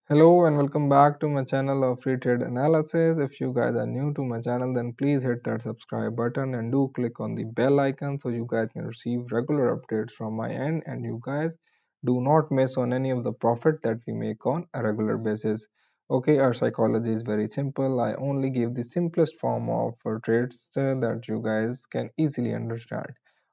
Hello and welcome back to my channel of free trade analysis. If you guys are new to my channel, then please hit that subscribe button and do click on the bell icon so you guys can receive regular updates from my end and you guys do not miss on any of the profit that we make on a regular basis. Okay, our psychology is very simple. I only give the simplest form of trades that you guys can easily understand.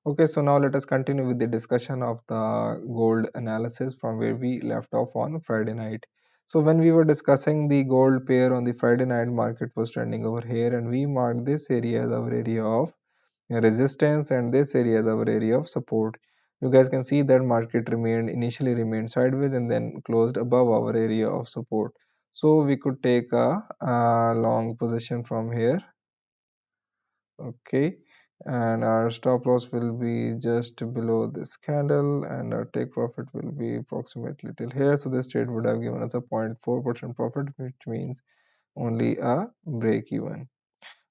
Okay, so now let us continue with the discussion of the gold analysis from where we left off on Friday night. So when we were discussing the gold pair on the Friday night, market was trending over here, and we marked this area as our area of resistance and this area as our area of support. You guys can see that market initially remained sideways and then closed above our area of support. So we could take a long position from here. Okay, and our stop loss will be just below this candle and our take profit will be approximately till here. So this trade would have given us a 0.4% profit, which means only a break even.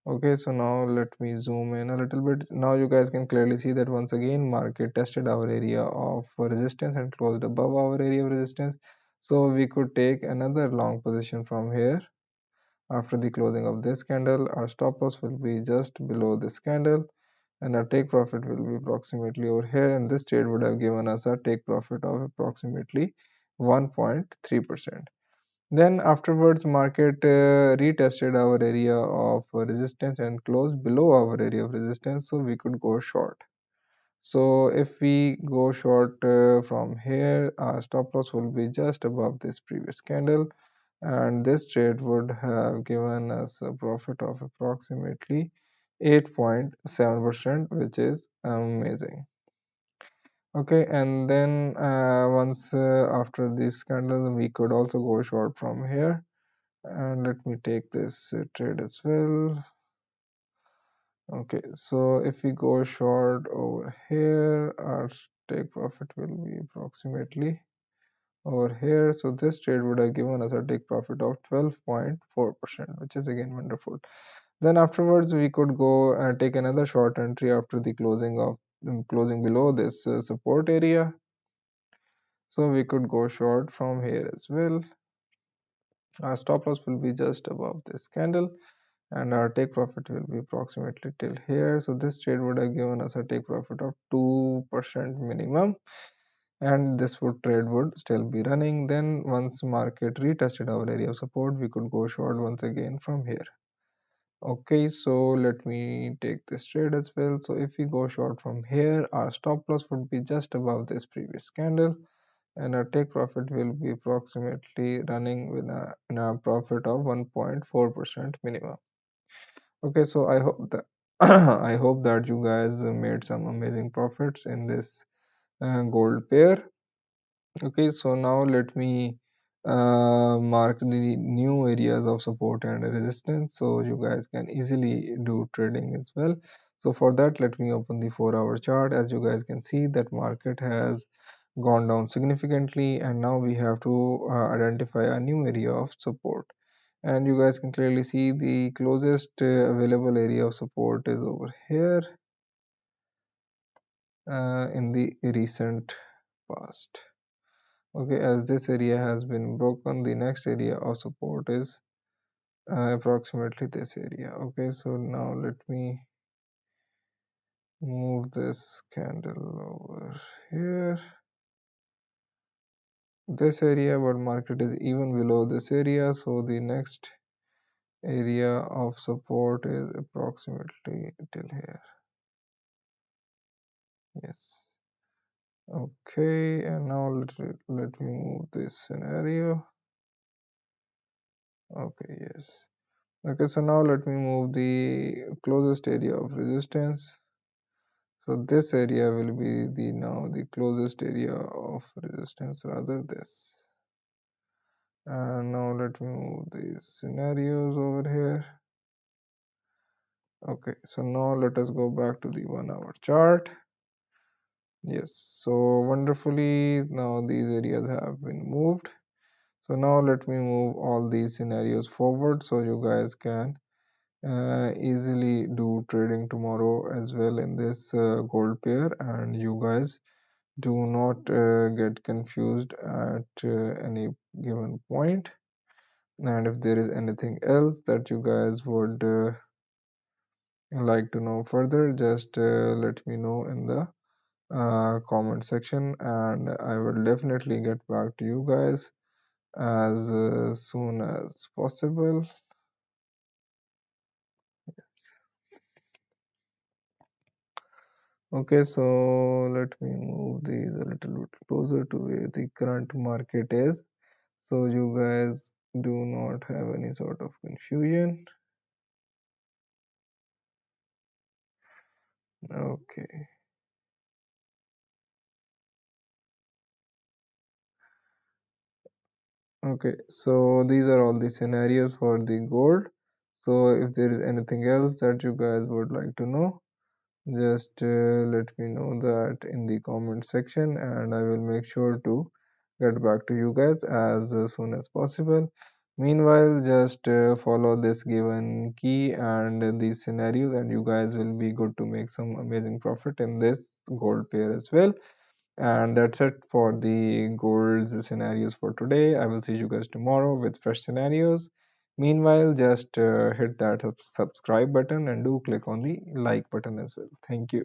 Okay, so now let me zoom in a little bit. Now you guys can clearly see that once again market tested our area of resistance and closed above our area of resistance. So we could take another long position from here. After the closing of this candle, our stop loss will be just below this candle and our take profit will be approximately over here, and this trade would have given us a take profit of approximately 1.3%. Then afterwards market retested our area of resistance and closed below our area of resistance, so we could go short. So if we go short from here, our stop loss will be just above this previous candle, and this trade would have given us a profit of approximately 8.7%, which is amazing. Okay, and then once after this candle, we could also go short from here. And let me take this trade as well. Okay, so if we go short over here, our take profit will be approximately over here. So this trade would have given us a take profit of 12.4%, which is again wonderful. Then afterwards, we could go and take another short entry after the closing below this support area. So we could go short from here as well. Our stop loss will be just above this candle and our take profit will be approximately till here. So this trade would have given us a take profit of 2% minimum, and this trade would still be running. Then once market retested our area of support, we could go short once again from here. Okay, so let me take this trade as well. So if we go short from here, our stop loss would be just above this previous candle and our take profit will be approximately running with a profit of 1.4% minimum. Okay, so I hope that I hope that you guys made some amazing profits in this gold pair. Okay, so now let me mark the new areas of support and resistance so you guys can easily do trading as well. So for that, let me open the 4-hour chart. As you guys can see that market has gone down significantly and now we have to identify a new area of support, and you guys can clearly see the closest available area of support is over here in the recent past. Okay, as this area has been broken, the next area of support is approximately this area. Okay, so now let me move this candle over here, this area, but market is even below this area, so the next area of support is approximately till here. Yes. Okay, and now let me move this scenario. Okay, yes. Okay, so now let me move the closest area of resistance. So this area will be the now the closest area of resistance, rather this. And now let me move these scenarios over here. Okay, so now let us go back to the 1-hour chart. Yes, so wonderfully now these areas have been moved. So now let me move all these scenarios forward so you guys can easily do trading tomorrow as well in this gold pair, and you guys Do not get confused at any given point. And if there is anything else that you guys would like to know further, just let me know in the comment section, and I will definitely get back to you guys as soon as possible. Okay, so let me move these a little bit closer to where the current market is, so you guys do not have any sort of confusion. Okay. Okay, so these are all the scenarios for the gold. So if there is anything else that you guys would like to know, just let me know that in the comment section, and I will make sure to get back to you guys as soon as possible. Meanwhile, just follow this given key and these scenarios, and you guys will be good to make some amazing profit in this gold pair as well. And that's it for the goals scenarios for today. I will see you guys tomorrow with fresh scenarios. Meanwhile, just hit that subscribe button and do click on the like button as well. Thank you.